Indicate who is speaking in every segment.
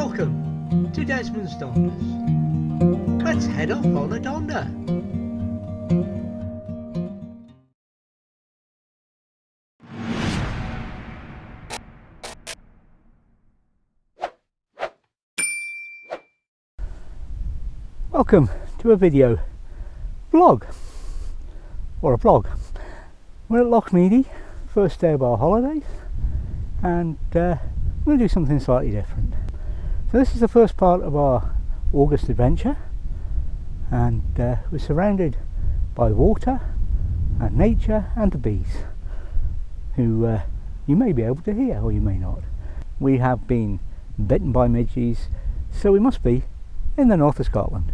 Speaker 1: Welcome to Desmond's Donders. Let's head off on a donder. Welcome to a video vlog, or a vlog. We're at Loch Meadie, first day of our holidays, and we're going to do something slightly different. So this is the first part of our August adventure, and we're surrounded by water and nature and the bees, who you may be able to hear or you may not. We have been bitten by midges, so we must be in the north of Scotland.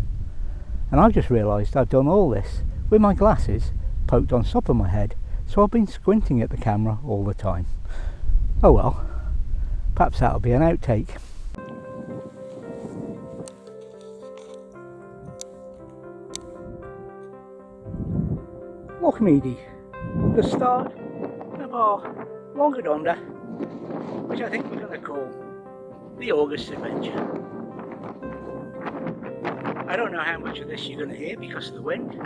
Speaker 1: And I've just realised I've done all this with my glasses poked on top of my head, so I've been squinting at the camera all the time. Oh well, perhaps that'll be an outtake. Loch Meadie, the start of our longer donder, which I think we're going to call the August adventure. I don't know how much of this you're going to hear because of the wind,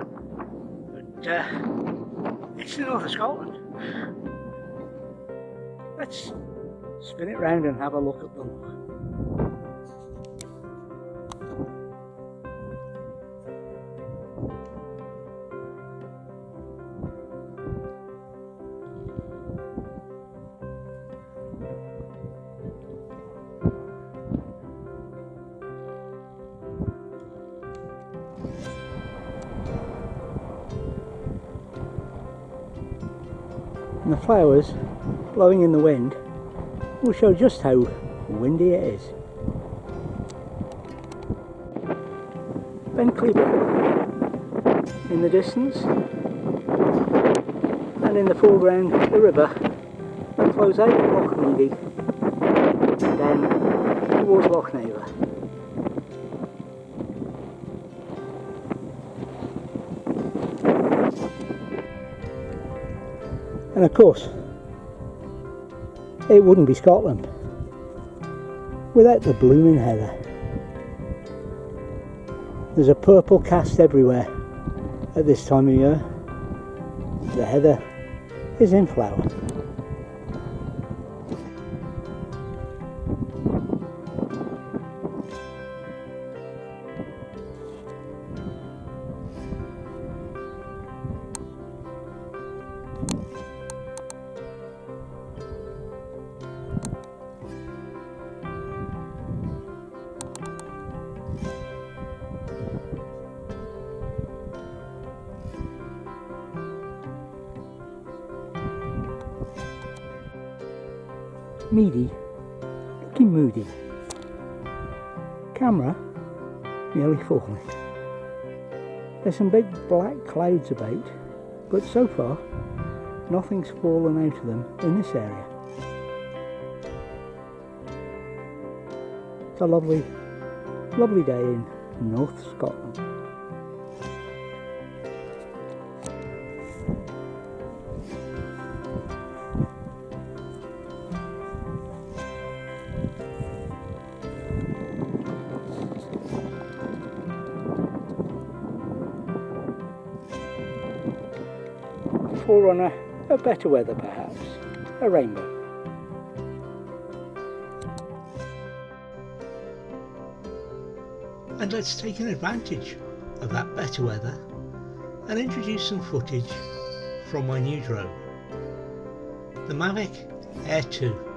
Speaker 1: but it's the north of Scotland. Let's spin it round and have a look at the loch. And the flowers blowing in the wind will show just how windy it is. Ben Cleaver in the distance, and in the foreground the river that flows out of Loch Meadie and then towards Loch Neva. And of course, it wouldn't be Scotland without the blooming heather. There's a purple cast everywhere at this time of year. The heather is in flower. Meadie, looking moody. Camera nearly falling. There's some big black clouds about, but so far nothing's fallen out of them in this area. It's a lovely, lovely day in North Scotland. Forerunner of better weather, perhaps, a rainbow. And let's take an advantage of that better weather and introduce some footage from my new drone, the Mavic Air 2.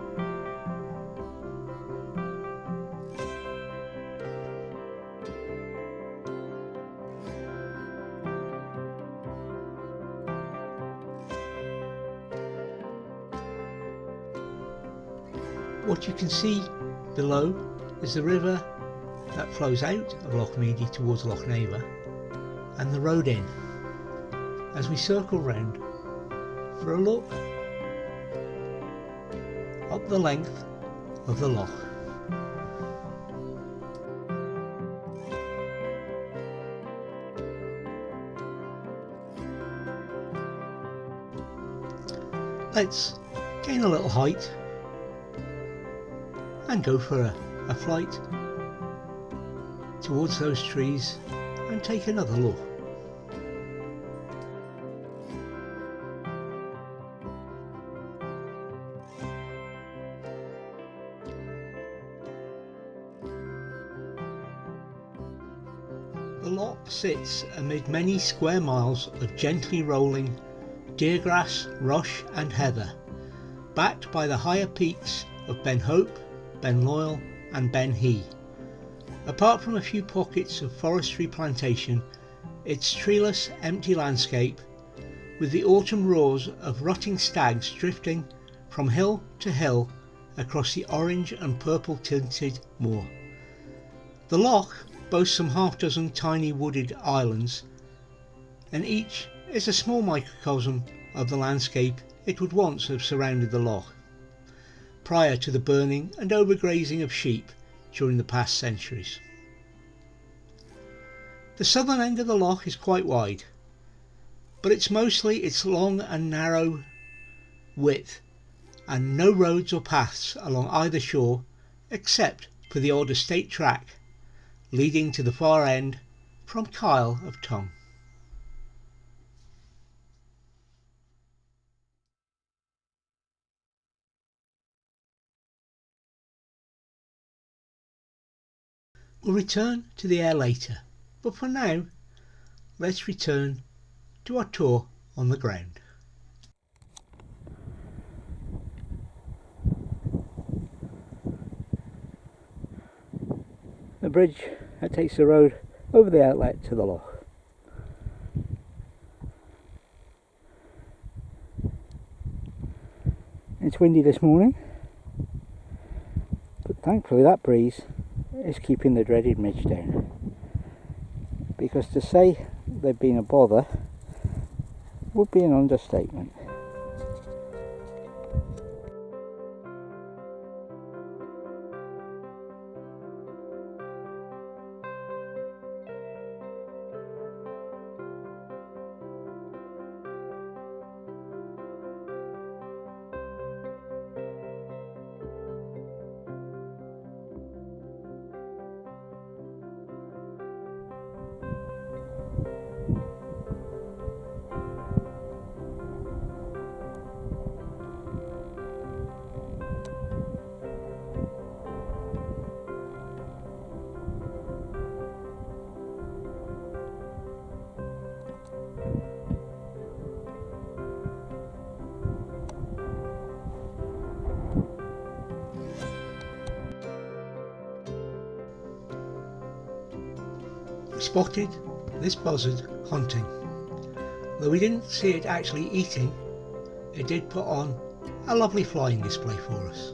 Speaker 1: What you can see below is the river that flows out of Loch Meadie towards Loch Neva, and the road in, as we circle round for a look up the length of the loch. Let's gain a little height and go for a flight towards those trees and take another look. The loch sits amid many square miles of gently rolling deergrass, rush and heather, backed by the higher peaks of Ben Hope, Ben Loyal and Ben Hee. Apart from a few pockets of forestry plantation, its treeless, empty landscape, with the autumn roars of rutting stags drifting from hill to hill across the orange and purple tinted moor. The loch boasts some half-dozen tiny wooded islands, and each is a small microcosm of the landscape it would once have surrounded the loch, prior to the burning and overgrazing of sheep during the past centuries. The southern end of the loch is quite wide, but it's mostly its long and narrow width, and no roads or paths along either shore except for the odd estate track leading to the far end from Kyle of Tongue. We'll return to the air later, but for now let's return to our tour on the ground. The bridge that takes the road over the outlet to the loch. It's windy this morning, but thankfully that breeze is keeping the dreaded midge down, because to say they've been a bother would be an understatement. Spotted this buzzard hunting. Though we didn't see it actually eating, it did put on a lovely flying display for us.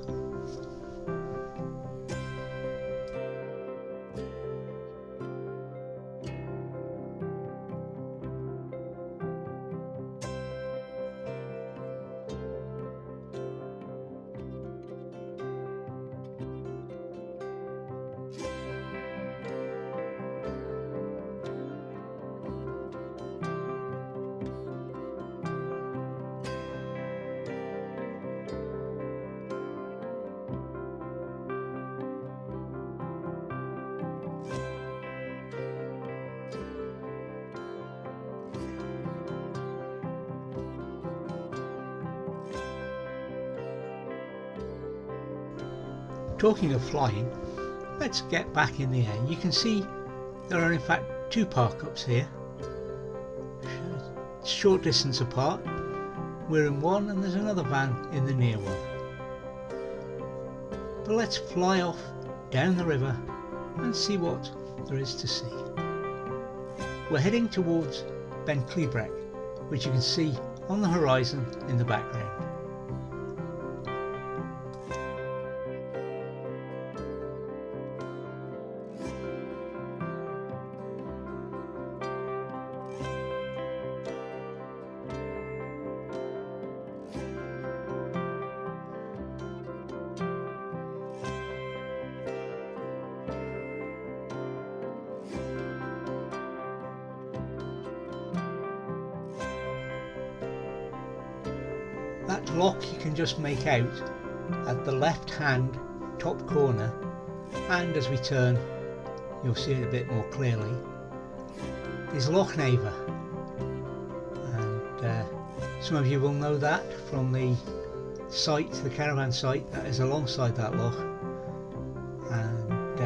Speaker 1: Talking of flying, let's get back in the air. You can see there are in fact two park-ups here, short distance apart. We're in one and there's another van in the near one. But let's fly off down the river and see what there is to see. We're heading towards Ben Clebrec, which you can see on the horizon in the background. That loch you can just make out at the left hand top corner and as we turn you'll see it a bit more clearly, is Loch Meadie. And some of you will know that from the site, the caravan site that is alongside that loch, and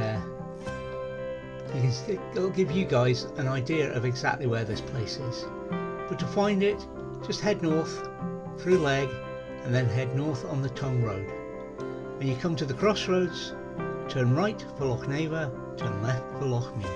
Speaker 1: it'll give you guys an idea of exactly where this place is. But to find it, just head north through Legg and then head north on the Tongue Road. When you come to the crossroads, turn right for Loch Meadie, turn left for Loch Meadie.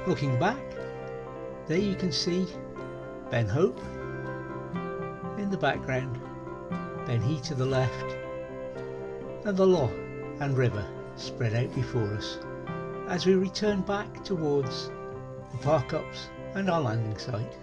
Speaker 1: Looking back, there you can see Ben Hope in the background, Ben Hee to the left, and the loch and river spread out before us as we return back towards the park ups and our landing site.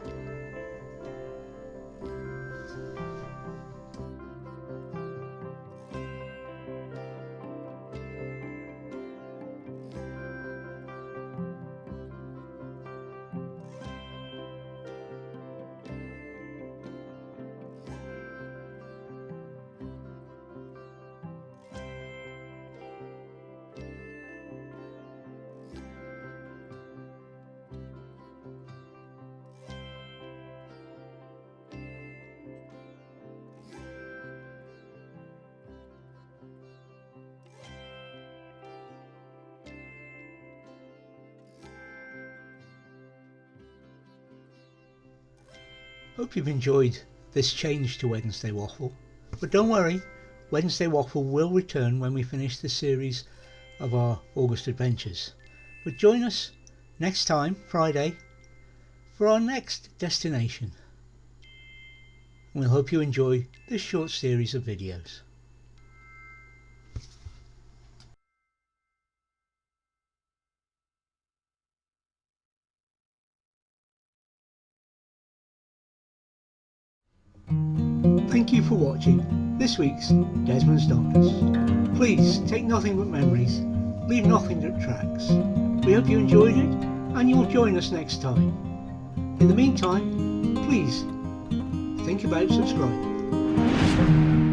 Speaker 1: Hope you've enjoyed this change to Wednesday Waffle, but don't worry, Wednesday Waffle will return when we finish the series of our August adventures. But join us next time, Friday, for our next destination. And we'll hope you enjoy this short series of videos. Thank you for watching this week's Desmond's Donkeys. Please take nothing but memories, leave nothing that tracks. We hope you enjoyed it and you'll join us next time. In the meantime, please think about subscribing.